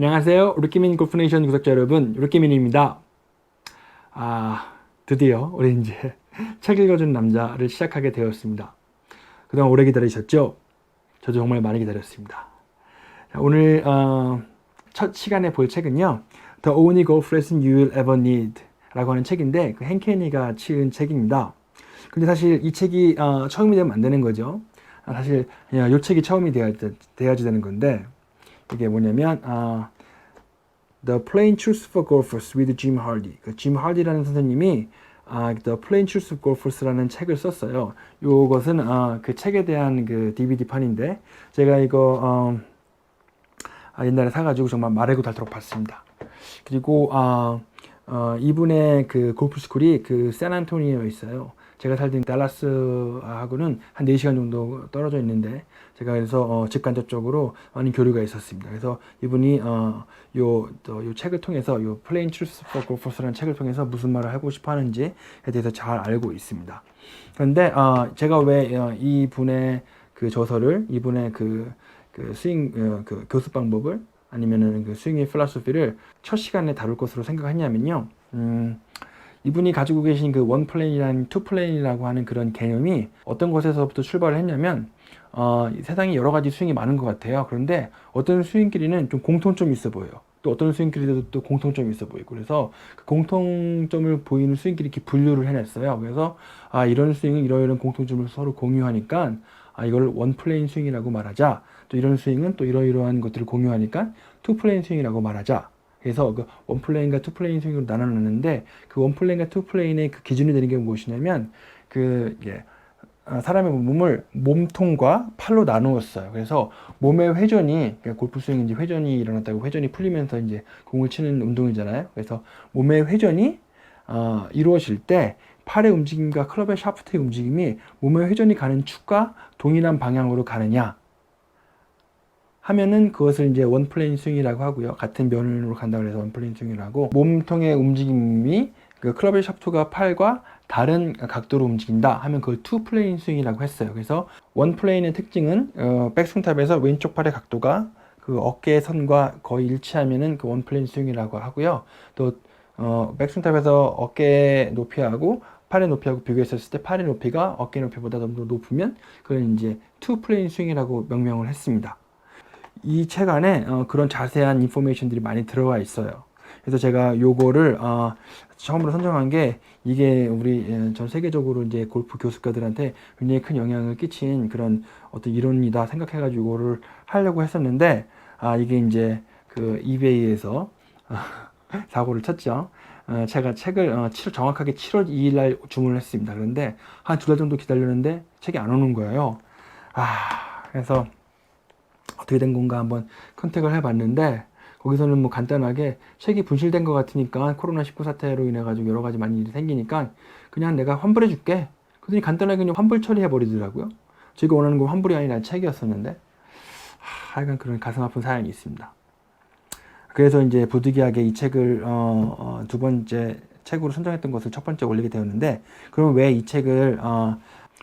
안녕하세요. 루키민 골프네이션 구독자 여러분, 루키민입니다. 드디어 우리 이제 책 읽어준 남자를 시작하게 되었습니다. 그동안 오래 기다리셨죠? 저도 정말 많이 기다렸습니다. 자, 오늘 첫 시간에 볼 책은요, The Only Golf Lesson You Will Ever Need 라고 하는 책인데, 그 hen케니가 지은 책입니다. 근데 사실 이 책이 처음이 되면 안 되는 거죠. 사실 이 책이 처음이 돼야지 되는 건데, 이게 뭐냐면 The Plain Truth for Golfers with Jim Hardy. 그 짐 하디라는 선생님이 The Plain Truth for Golfers라는 책을 썼어요. 요것은 그 책에 대한 그 DVD판인데 제가 이거 옛날에 사가지고 정말 말해고 닳도록 봤습니다. 그리고 이분의 그 골프 스쿨이 그 샌안토니오에 있어요. 제가 살던 달라스하고는 한 4시간 정도 떨어져 있는데 제가 그래서 직간접적으로 많은 교류가 있었습니다. 그래서 이분이 요 책을 통해서 요 Plain Truth for Golfers라는 책을 통해서 무슨 말을 하고 싶어 하는지에 대해서 잘 알고 있습니다. 그런데 제가 왜 이분의 그 저서를 이분의 그 스윙 그 교습 방법을 아니면은 그 스윙의 필로소피를 첫 시간에 다룰 것으로 생각했냐면요. 이분이 가지고 계신 그 원 플레인이랑 투 플레인이라고 하는 그런 개념이 어떤 것에서부터 출발을 했냐면 세상에 여러 가지 스윙이 많은 것 같아요. 그런데 어떤 스윙끼리는 좀 공통점이 있어 보여요. 또 어떤 스윙끼리도 또 공통점이 있어 보이고, 그래서 그 공통점을 보이는 스윙끼리 이렇게 분류를 해냈어요. 그래서 이런 스윙은 이런 공통점을 서로 공유하니까 이걸 원 플레인 스윙이라고 말하자. 또 이런 스윙은 또 이러이러한 것들을 공유하니까 투 플레인 스윙이라고 말하자. 그래서 그 원플레인과 투플레인 스윙으로 나눠놨는데, 그 원플레인과 투플레인의 그 기준이 되는 게 무엇이냐면 사람의 몸을 몸통과 팔로 나누었어요. 그래서 몸의 회전이, 그러니까 골프 스윙이 이제 회전이 일어났다고, 회전이 풀리면서 이제 공을 치는 운동이잖아요. 그래서 몸의 회전이 이루어질 때 팔의 움직임과 클럽의 샤프트의 움직임이 몸의 회전이 가는 축과 동일한 방향으로 가느냐 하면은 그것을 이제 원 플레인 스윙이라고 하고요. 같은 면으로 간다고 해서 원 플레인 스윙이라고, 몸통의 움직임이 그 클럽의 샤프트가 팔과 다른 각도로 움직인다 하면 그걸 투 플레인 스윙이라고 했어요. 그래서 원 플레인의 특징은 백스윙탑에서 왼쪽 팔의 각도가 그 어깨의 선과 거의 일치하면은 그 원 플레인 스윙이라고 하고요. 또 백스윙탑에서 어깨 높이하고 팔의 높이하고 비교했었을 때 팔의 높이가 어깨 높이보다 좀 더 높으면 그걸 이제 투 플레인 스윙이라고 명명을 했습니다. 이 책 안에 그런 자세한 인포메이션들이 많이 들어가 있어요. 그래서 제가 요거를 처음으로 선정한 게, 이게 우리 전 세계적으로 이제 골프 교습가들한테 굉장히 큰 영향을 끼친 그런 어떤 이론이다 생각해가지고 이거를 하려고 했었는데, 이게 이제 그 이베이에서 사고를 쳤죠. 제가 책을 정확하게 7월 2일 날 주문을 했습니다. 그런데 한 2달 정도 기다렸는데 책이 안 오는 거예요. 그래서 어떻게 된 건가 한번 컨택을 해봤는데, 거기서는 뭐 간단하게 책이 분실된 것 같으니까 코로나19 사태로 인해 가지고 여러 가지 많은 일이 생기니까 그냥 내가 환불해 줄게. 그랬더니 간단하게 그냥 환불 처리해 버리더라고요. 제가 원하는 건 환불이 아니라 책이었었는데, 하여간 그런 가슴 아픈 사연이 있습니다. 그래서 이제 부득이하게 이 책을 두 번째 책으로 선정했던 것을 첫 번째 올리게 되었는데, 그럼 왜 이 책을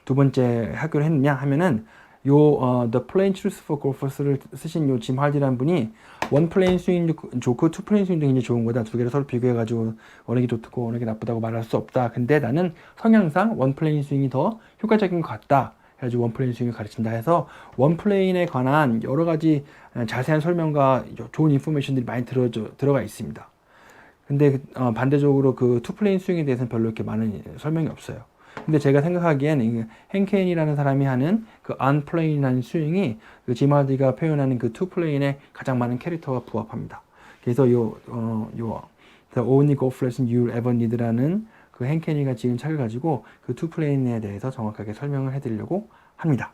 두 번째 하기로 했느냐 하면은, The Plain Truth for Golfers를 쓰신 요 짐 할디라는 분이 원 플레인 스윙도 좋고 투 플레인 스윙도 굉장히 좋은 거다. 두 개를 서로 비교해가지고 어느 게 좋고 어느 게 나쁘다고 말할 수 없다. 근데 나는 성향상 원 플레인 스윙이 더 효과적인 것 같다. 그래가지고 원 플레인 스윙을 가르친다 해서 원 플레인에 관한 여러 가지 자세한 설명과 좋은 인포메이션들이 많이 들어가 있습니다. 근데 반대적으로 그 투 플레인 스윙에 대해서는 별로 이렇게 많은 설명이 없어요. 근데 제가 생각하기엔 hen케인이라는 사람이 하는 그 unplay이라는 스윙이 그 짐 하디가 표현하는 그 투 플레인의 가장 많은 캐릭터와 부합합니다. 그래서 The Only Golf Lesson You'll Ever Need라는 그 hen케니가 지은 책을 가지고 그 투 플레인에 대해서 정확하게 설명을 해드리려고 합니다.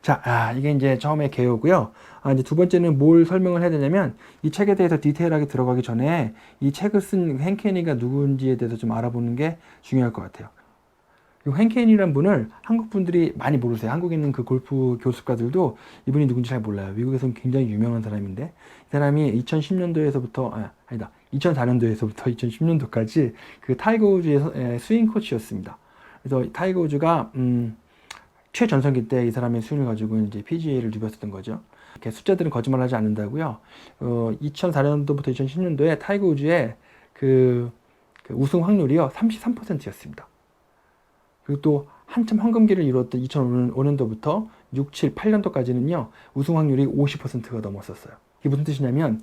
자, 이게 이제 처음에 개요고요. 이제 두 번째는 뭘 설명을 해야 되냐면, 이 책에 대해서 디테일하게 들어가기 전에 이 책을 쓴 hen케니가 누군지에 대해서 좀 알아보는 게 중요할 것 같아요. 이 hen케니라는 분을 한국 분들이 많이 모르세요. 한국에 있는 그 골프 교습가들도 이분이 누군지 잘 몰라요. 미국에서는 굉장히 유명한 사람인데, 이 사람이 2010년도에서부터 2004년도에서부터 2010년도까지 그 타이거 우즈의 스윙 코치였습니다. 그래서 타이거 우즈가 최전성기 때 이 사람의 스윙을 가지고 이제 PGA를 누볐었던 거죠. 이렇게 숫자들은 거짓말하지 않는다고요. 2004년도부터 2010년도에 타이거 우즈의 그 우승 확률이요 33%였습니다. 그리고 또 한참 황금기를 이루었던 2005년도부터 6, 7, 8년도까지는요 우승 확률이 50%가 넘었었어요. 이게 무슨 뜻이냐면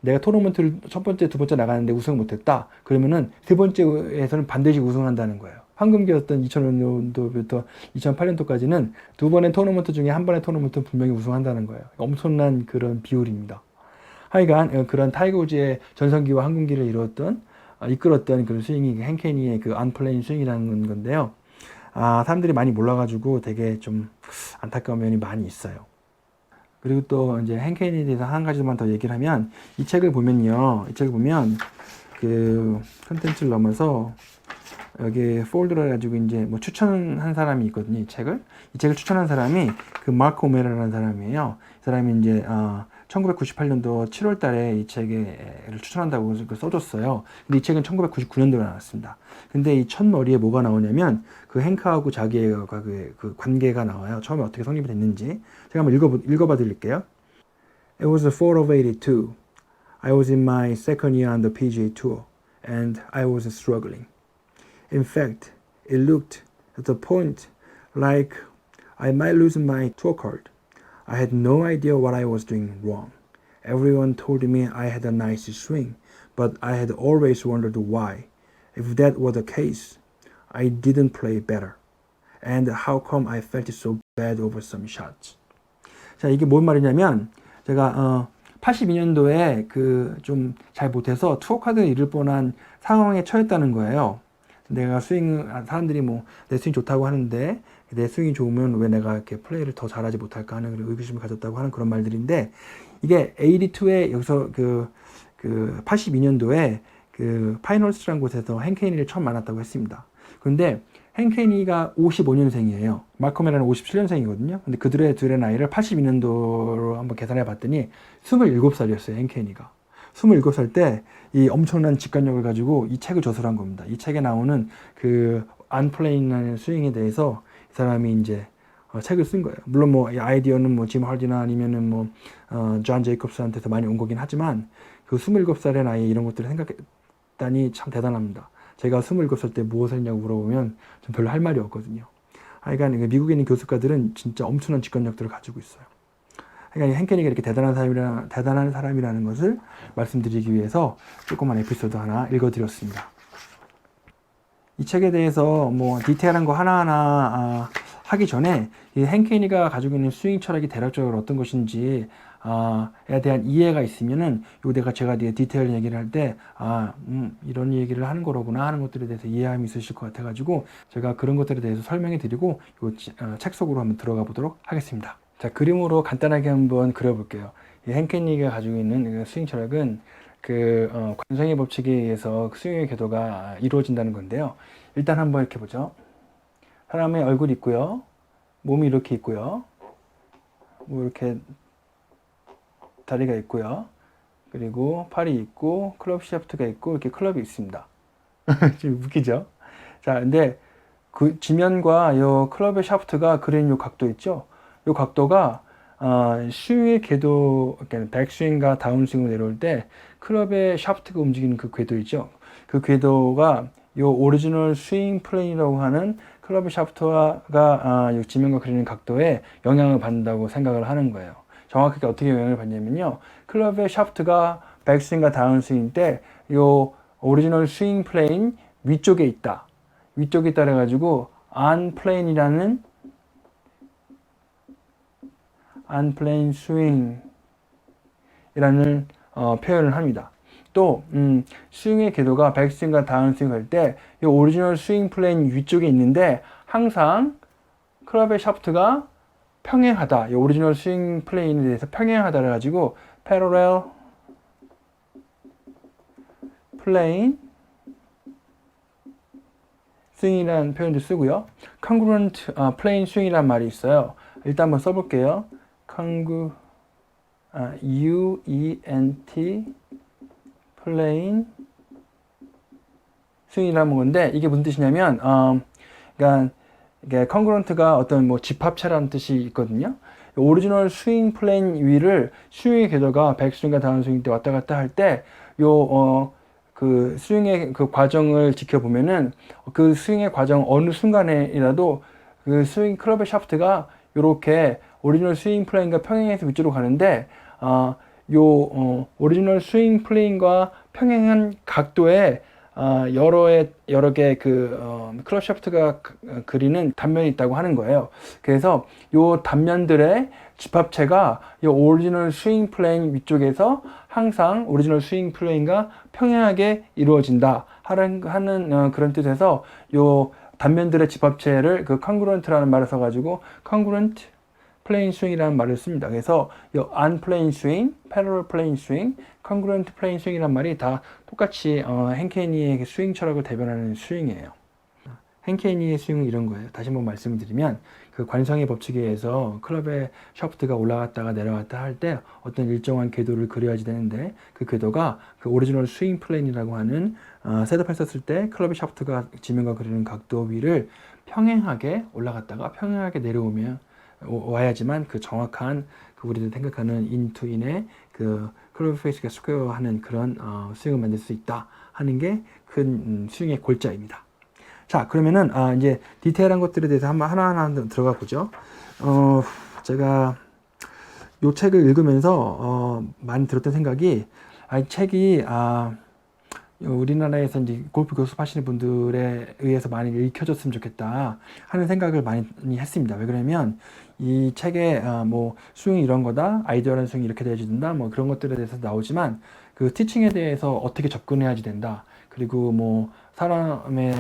내가 토너먼트를 첫 번째, 두 번째 나가는데 우승을 못했다. 그러면은 세 번째에서는 반드시 우승한다는 거예요. 황금기였던 2005년도부터 2008년도까지는 두 번의 토너먼트 중에 한 번의 토너먼트 분명히 우승한다는 거예요. 엄청난 그런 비율입니다. 하여간 그런 타이거 우즈의 전성기와 황금기를 이끌었던 그런 스윙이 행케니의 그 언플레인 스윙이라는 건데요. 사람들이 많이 몰라가지고 되게 좀 안타까운 면이 많이 있어요. 그리고 또 이제 행케니에 대해서 한 가지만 더 얘기를 하면 이 책을 보면요, 이 책을 보면 그 컨텐츠를 넘어서 여기 폴더를 가지고 이제 뭐 추천한 사람이 있거든요. 이 책을 추천한 사람이 그 마크 오메라라는 사람이에요. 이 사람이 이제 1998년도 7월 달에 이 책을 추천한다고 써줬어요. 근데 이 책은 1999년도에 나왔습니다. 근데 이 첫 머리에 뭐가 나오냐면 그 행크하고 자기의 그 관계가 나와요. 처음에 어떻게 성립이 됐는지. 제가 한번 읽어봐 드릴게요. It was the fall of 82. I was in my second year on the PGA Tour and I was struggling. In fact, it looked at the point like I might lose my tour card. I had no idea what I was doing wrong. Everyone told me I had a nice swing, but I had always wondered why. If that were the case, I didn't play better. And how come I felt so bad over some shots? 자, 이게 뭔 말이냐면 제가 82년도에 그 좀 잘 못해서 투어 카드를 잃을 뻔한 상황에 처했다는 거예요. 내가 사람들이 뭐 내 스윙 좋다고 하는데 내 스윙이 좋으면 왜 내가 이렇게 플레이를 더 잘하지 못할까 하는 의구심을 가졌다고 하는 그런 말들인데 이게 82에 여기서 그 82년도에 그 파이널스라는 곳에서 행케니를 처음 만났다고 했습니다. 그런데 행케니가 55년생이에요. 말코메라는 57년생이거든요. 근데 그들의 둘의 나이를 82년도로 한번 계산해 봤더니 27살이었어요. 행케니가. 27살 때 이 엄청난 직관력을 가지고 이 책을 저술한 겁니다. 이 책에 나오는 그 언플레인이라는 스윙에 대해서 이 사람이 이제 책을 쓴 거예요. 물론 뭐 이 아이디어는 뭐 짐 할디나 아니면은 존 제이콥스한테서 많이 온 거긴 하지만 그 27살의 나이에 이런 것들을 생각했다니 참 대단합니다. 제가 27살 때 무엇을 했냐고 물어보면 좀 별로 할 말이 없거든요. 하여간 미국에 있는 교수가들은 진짜 엄청난 직관력들을 가지고 있어요. 그러니까 행케니가 이렇게 대단한 사람이라는 것을 말씀드리기 위해서 조그만 에피소드 하나 읽어드렸습니다. 이 책에 대해서 뭐 디테일한 거 하나하나 하기 전에 이 행케니가 가지고 있는 스윙 철학이 대략적으로 어떤 것인지에 대한 이해가 있으면은 제가 디테일 얘기를 할 때 이런 얘기를 하는 거로구나 하는 것들에 대해서 이해함이 있으실 것 같아가지고 제가 그런 것들에 대해서 설명해 드리고 책 속으로 한번 들어가 보도록 하겠습니다. 자, 그림으로 간단하게 한번 그려볼게요. 이 행케니가 가지고 있는 스윙 철학은 관성의 법칙에 의해서 스윙의 궤도가 이루어진다는 건데요. 일단 한번 이렇게 보죠. 사람의 얼굴이 있고요. 몸이 이렇게 있고요. 뭐 이렇게 다리가 있고요. 그리고 팔이 있고 클럽 샤프트가 있고 이렇게 클럽이 있습니다. 좀 웃기죠? 자, 근데 그 지면과 이 클럽의 샤프트가 그린 이 각도 있죠? 이 각도가 스윙의 궤도, 그러니까 백스윙과 다운스윙으로 내려올 때 클럽의 샤프트가 움직이는 그 궤도 있죠? 그 궤도가 이 오리지널 스윙 플레인이라고 하는 클럽의 샤프트가 지면과 그리는 각도에 영향을 받는다고 생각을 하는 거예요. 정확하게 어떻게 영향을 받냐면요. 클럽의 샤프트가 백스윙과 다운스윙 때 이 오리지널 스윙 플레인 위쪽에 있다. 위쪽에 따라 가지고 언플레인이라는 언플레인 스윙이라는 표현을 합니다. 또 스윙의 궤도가 백스윙과 다운스윙 할 때 이 오리지널 스윙 플레인 위쪽에 있는데 항상 클럽의 샤프트가 평행하다. 이 오리지널 스윙 플레인에 대해서 평행하다를 가지고 parallel plane 스윙이라는 표현도 쓰고요. congruent plane swing이라는 말이 있어요. 일단 한번 써볼게요. U-E-N-T plane 스윙이라는 건데 이게 무슨 뜻이냐면 그러니까 congruent가 어떤 뭐 집합체라는 뜻이 있거든요. 오리지널 스윙 플레인 위를 스윙의 궤도가 백스윙과 다운스윙 때 왔다 갔다 할 때 그 스윙의 그 과정을 지켜보면은 그 스윙의 과정 어느 순간에라도 그 스윙 클럽의 샤프트가 이렇게 오리지널 스윙 플레인과 평행해서 위쪽으로 가는데 오리지널 스윙 플레인과 평행한 각도에 여러 개 클럽 샤프트가 그리는 단면이 있다고 하는 거예요. 그래서 요 단면들의 집합체가 이 오리지널 스윙 플레인 위쪽에서 항상 오리지널 스윙 플레인과 평행하게 이루어진다 하는 그런 뜻에서 요 단면들의 집합체를 그 congruent라는 말을 써가지고 congruent 플레인 스윙이라는 말을 씁니다. 그래서 이 unplane swing, parallel plane swing, congruent plane swing이라는 말이 다 똑같이 행케니의 스윙 철학을 대변하는 스윙이에요. 행케니의 스윙은 이런 거예요. 다시 한번 말씀을 드리면 그 관성의 법칙에 의해서 클럽의 샤프트가 올라갔다가 내려갔다 할 때 어떤 일정한 궤도를 그려야지 되는데 그 궤도가 그 오리지널 스윙 플레인이라고 하는 셋업했었을 때 클럽의 샤프트가 지면과 그리는 각도 위를 평행하게 올라갔다가 평행하게 내려오면 와야지만 그 정확한 그 우리들 생각하는 인투인의 그 클럽 페이스가 스퀘어 하는 그런 스윙을 만들 수 있다 하는 게 큰 스윙의 골자입니다. 자, 그러면은 이제 디테일한 것들에 대해서 한번 하나하나 들어가 보죠. 제가 요 책을 읽으면서 많이 들었던 생각이 이 책이 우리나라에서 이제 골프 교습하시는 분들에 의해서 많이 읽혀졌으면 좋겠다 하는 생각을 많이 했습니다. 왜 그러냐면 이 책에 뭐 스윙 이런 거다, 아이디어란 스윙이 이렇게 돼야지 된다, 뭐 그런 것들에 대해서 나오지만 그 티칭에 대해서 어떻게 접근해야지 된다, 그리고 뭐 사람의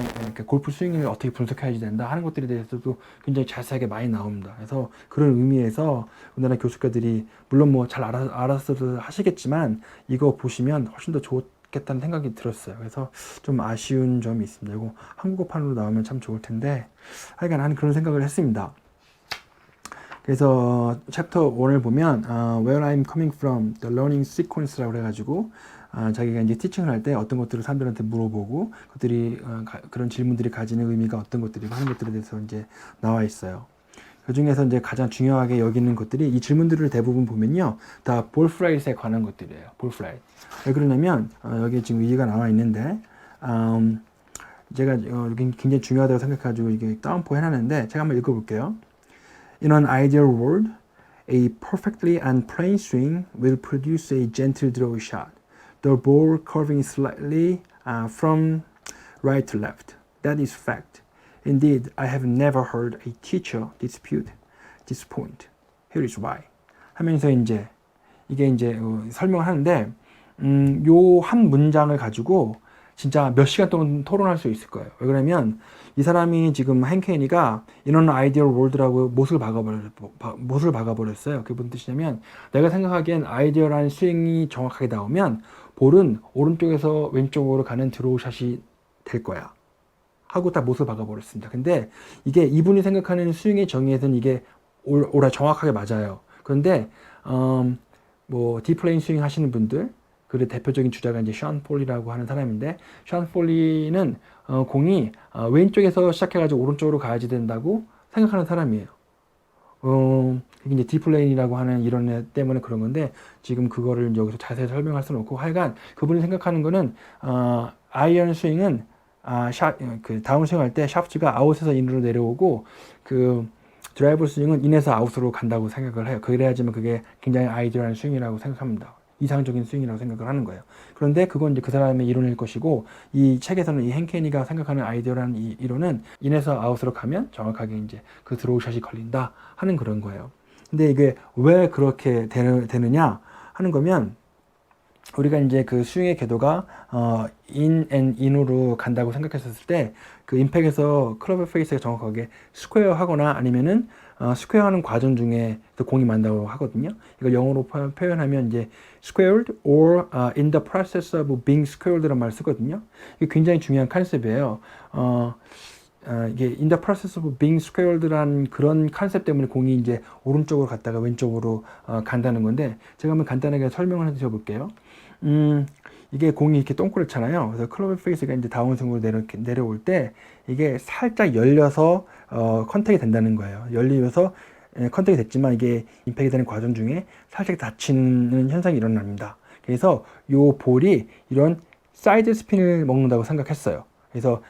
골프 스윙을 어떻게 분석해야지 된다 하는 것들에 대해서도 굉장히 자세하게 많이 나옵니다. 그래서 그런 의미에서 우리나라 교수가들이 물론 뭐 잘 알아서도 하시겠지만 이거 보시면 훨씬 더 좋겠다는 생각이 들었어요. 그래서 좀 아쉬운 점이 있습니다. 이거 한국어판으로 나오면 참 좋을 텐데 하여간 한 그런 생각을 했습니다. 그래서 챕터 1을 보면 Where I'm coming from, the learning sequence라고 해가지고 자기가 이제 티칭을 할 때 어떤 것들을 사람들한테 물어보고 그들이 그런 질문들이 가지는 의미가 어떤 것들이고 하는 것들에 대해서 이제 나와 있어요. 그 중에서 이제 가장 중요하게 여기는 것들이 이 질문들을 대부분 보면요, 다 볼 플라잇에 관한 것들이에요. 볼 플라잇. 왜 그러냐면 여기 지금 의의가 나와 있는데 제가 굉장히 중요하다고 생각해가지고 이게 다운포 해놨는데 제가 한번 읽어볼게요. In an ideal world, a perfectly unplane swing will produce a gentle draw shot, the ball curving slightly from right to left. That is fact. Indeed, I have never heard a teacher dispute this point. Here is why. 하면서 이제 이게 이제 설명을 하는데 요 한 문장을 가지고 진짜 몇 시간 동안 토론할 수 있을 거예요. 왜 그러면 이 사람이 지금 행케니가 이런 아이디어 월드라고 못을 박아버렸어요. 그게 무슨 뜻이냐면 내가 생각하기엔 아이디어라는 스윙이 정확하게 나오면 볼은 오른쪽에서 왼쪽으로 가는 드로우샷이 될 거야 하고 딱 못을 박아버렸습니다. 근데 이게 이분이 생각하는 스윙의 정의에서는 이게 정확하게 맞아요. 그런데 뭐 디플레인 스윙 하시는 분들, 그 대표적인 주자가 이제 션 폴리라고 하는 사람인데, 션 폴리는 공이 왼쪽에서 시작해가지고 오른쪽으로 가야지 된다고 생각하는 사람이에요. 이게 이제 디플레인이라고 하는 이론 때문에 그런 건데 지금 그거를 여기서 자세히 설명할 수는 없고, 하여간 그분이 생각하는 거는 아이언 스윙은 그 다운 스윙 할 때 샤프트가 아웃에서 인으로 내려오고 그 드라이버 스윙은 인에서 아웃으로 간다고 생각을 해요. 그래야지만 그게 굉장히 아이디어라는 스윙이라고 생각합니다. 이상적인 스윙이라고 생각을 하는 거예요. 그런데 그건 이제 그 사람의 이론일 것이고, 이 책에서는 이 행케니가 생각하는 아이디어라는 이 이론은 인에서 아웃으로 가면 정확하게 이제 그 드로우샷이 걸린다 하는 그런 거예요. 근데 이게 왜 그렇게 되느냐 하는 거면, 우리가 이제 그 스윙의 궤도가 인으로 간다고 생각했었을 때 그 임팩에서 클럽의 페이스가 정확하게 스퀘어 하거나 아니면은 스퀘어 하는 과정 중에 공이 만다고 하거든요. 이걸 영어로 표현하면 이제 squared or in the process of being squared라는 말을 쓰거든요. 이게 굉장히 중요한 컨셉이에요. 이게 in the process of being squared라는 그런 컨셉 때문에 공이 이제 오른쪽으로 갔다가 왼쪽으로 간다는 건데, 제가 한번 간단하게 설명을 해드려 볼게요. 이게 공이 이렇게 동그랗잖아요. 그래서 클럽 페이스가 이제 다운스윙으로 내려올 때 이게 살짝 열려서 컨택이 된다는 거예요. 열리면서 컨택이 됐지만 이게 임팩이 되는 과정 중에 살짝 다치는 현상이 일어납니다. 그래서 요 볼이 이런 사이드 스핀을 먹는다고 생각했어요. 그래서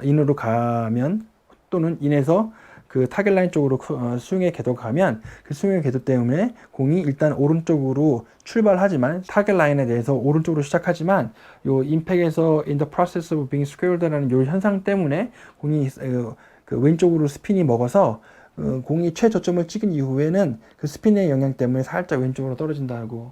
인으로 가면 또는 인에서 그 타겟 라인 쪽으로 스윙의 궤도가 가면 그 스윙의 궤도 때문에 공이 일단 오른쪽으로 출발하지만 타겟 라인에 대해서 오른쪽으로 시작하지만 요 임팩에서 in the process of being squared라는 요 현상 때문에 공이 그 왼쪽으로 스핀이 먹어서 공이 최저점을 찍은 이후에는 그 스핀의 영향 때문에 살짝 왼쪽으로 떨어진다고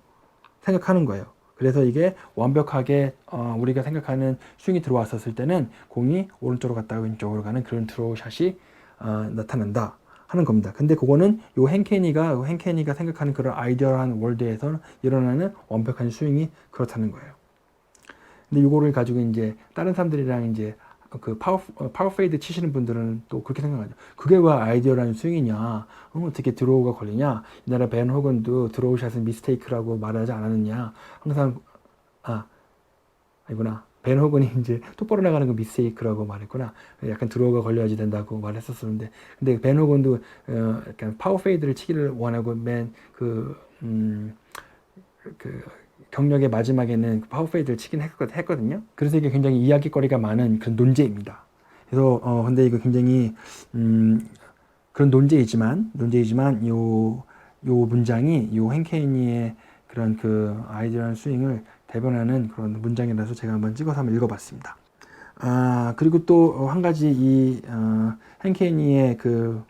생각하는 거예요. 그래서 이게 완벽하게 우리가 생각하는 스윙이 들어왔었을 때는 공이 오른쪽으로 갔다가 왼쪽으로 가는 그런 드로우 샷이 나타난다 하는 겁니다. 근데 그거는 요 henken이가 생각하는 그런 아이디어한 월드에서 일어나는 완벽한 스윙이 그렇다는 거예요. 근데 이거를 가지고 이제 다른 사람들이랑 이제 그 파워 페이드 치시는 분들은 또 그렇게 생각하죠. 그게 왜 아이디어라는 스윙이냐? 어떻게 드로우가 걸리냐? 옛날에 벤 호건도 드로우 샷은 미스테이크라고 말하지 않았느냐? 항상 아니구나. 벤 호건이 이제 똑바로 나가는 건 미스테이크라고 말했구나. 약간 드로우가 걸려야지 된다고 말했었었는데, 근데 벤 호건도 약간 파워 페이드를 치기를 원하고 경력의 마지막에는 파워 페이드를 치긴 했거든요. 그래서 이게 굉장히 이야기거리가 많은 그런 논제입니다. 그래서 근데 이거 굉장히 그런 논제이지만 요 문장이 요 henken이의 그런 그 아이디어한 스윙을 대변하는 그런 문장이라서 제가 한번 찍어서 한번 읽어봤습니다. 그리고 또 한 가지 이 henken이의 그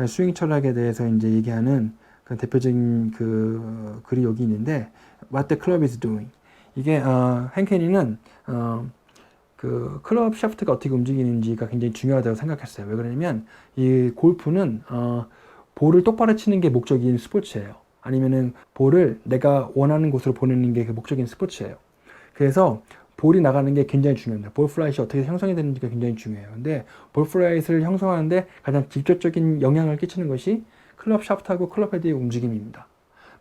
스윙 철학에 대해서 이제 얘기하는 그 대표적인 그 글이 여기 있는데 What the club is doing. 이게 henken이는 그 클럽 샤프트가 어떻게 움직이는지가 굉장히 중요하다고 생각했어요. 왜 그러냐면 이 골프는 볼을 똑바로 치는 게 목적인 스포츠예요. 아니면은 볼을 내가 원하는 곳으로 보내는 게 그 목적인 스포츠예요. 그래서 볼이 나가는 게 굉장히 중요합니다. 볼 플라잇이 어떻게 형성이 되는지가 굉장히 중요해요. 근데 볼 플라잇을 형성하는데 가장 직접적인 영향을 끼치는 것이 클럽 샤프트하고 클럽 헤드의 움직임입니다.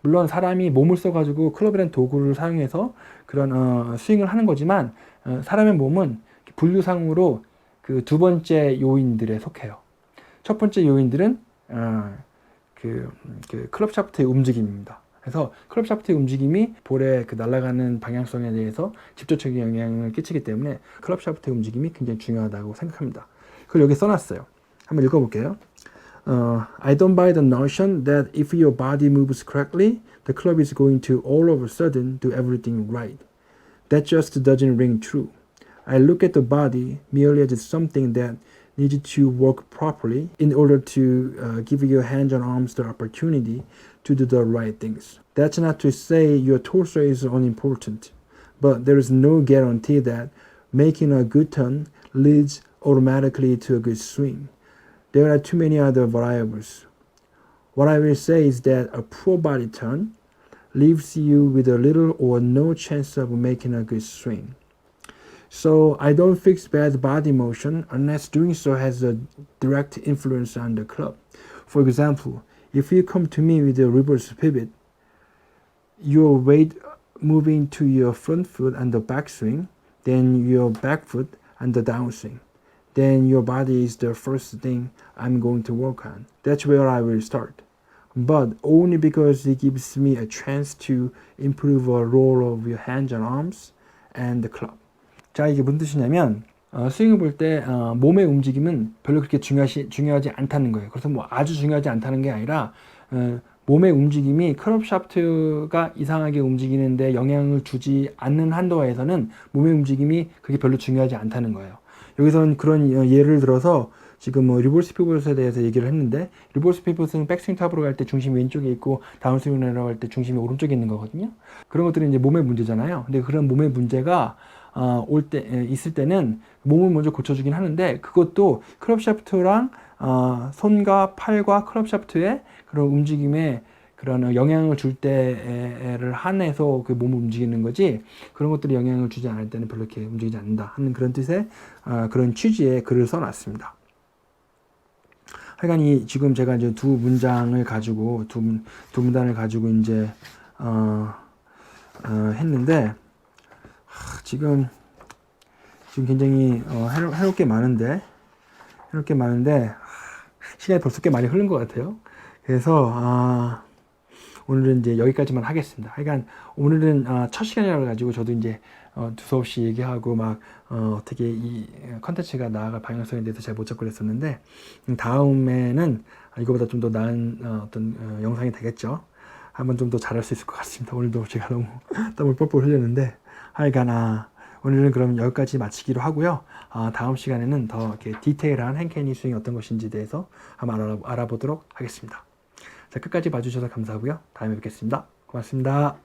물론 사람이 몸을 써가지고 클럽이라는 도구를 사용해서 그런 스윙을 하는 거지만 사람의 몸은 분류상으로 그 두 번째 요인들에 속해요. 첫 번째 요인들은 그 클럽 샤프트의 움직임입니다. 그래서 클럽 샤프트의 움직임이 볼의 그 날아가는 방향성에 대해서 직접적인 영향을 끼치기 때문에 클럽 샤프트의 움직임이 굉장히 중요하다고 생각합니다. 그걸 여기 써놨어요. 한번 읽어볼게요. I don't buy the notion that if your body moves correctly, the club is going to all of a sudden do everything right. That just doesn't ring true. I look at the body merely as something that needs to work properly in order to give your hands and arms the opportunity to do the right things. That's not to say your torso is unimportant, but there is no guarantee that making a good turn leads automatically to a good swing. There are too many other variables. What I will say is that a poor body turn leaves you with a little or no chance of making a good swing. So I don't fix bad body motion unless doing so has a direct influence on the club. For example, if you come to me with a reverse pivot, your weight moving to your front foot on the backswing, then your back foot on the downswing. Then your body is the first thing I'm going to work on. That's where I will start. But only because it gives me a chance to improve a roll of your hands and arms and the club. 자, 이게 무슨 뜻이냐면 스윙을 볼 때 몸의 움직임은 별로 그렇게 중요하지 않다는 거예요. 그래서 뭐 아주 중요하지 않다는 게 아니라 몸의 움직임이 클럽 샤프트가 이상하게 움직이는데 영향을 주지 않는 한도에서는 몸의 움직임이 그게 별로 중요하지 않다는 거예요. 여기서는 그런 예를 들어서 지금 뭐 리버스 피벗에 대해서 얘기를 했는데 리버스 피벗은 백스윙 탑으로 갈 때 중심이 왼쪽에 있고 다운스윙 내려갈 때 중심이 오른쪽에 있는 거거든요. 그런 것들은 이제 몸의 문제잖아요. 근데 그런 몸의 문제가 있을 때는 몸을 먼저 고쳐주긴 하는데 그것도 클럽 샤프트랑 손과 팔과 클럽 샤프트의 그런 움직임에 그런 영향을 줄 때를 한해서 그 몸을 움직이는 거지 그런 것들이 영향을 주지 않을 때는 별로 이렇게 움직이지 않는다 하는 그런 뜻의 그런 취지의 글을 써놨습니다. 하여간 지금 제가 이제 두 문장을 가지고 두 문단을 가지고 이제 했는데 지금 굉장히 해놓을 게 많은데 시간이 벌써 꽤 많이 흐른 것 같아요. 그래서 오늘은 이제 여기까지만 하겠습니다. 하여간 오늘은 첫 시간이라 가지고 저도 이제 두서없이 얘기하고 막 어떻게 이 컨텐츠가 나아갈 방향성에 대해서 잘 못 잡고 그랬었는데 다음에는 이거보다 좀 더 나은 어떤 영상이 되겠죠. 한번 좀 더 잘할 수 있을 것 같습니다. 오늘도 제가 너무 땀을 뻘뻘 흘렸는데 하여간 오늘은 그럼 여기까지 마치기로 하고요. 다음 시간에는 더 이렇게 디테일한 행케니 스윙이 어떤 것인지에 대해서 한번 알아보도록 하겠습니다. 자, 끝까지 봐주셔서 감사하고요. 다음에 뵙겠습니다. 고맙습니다.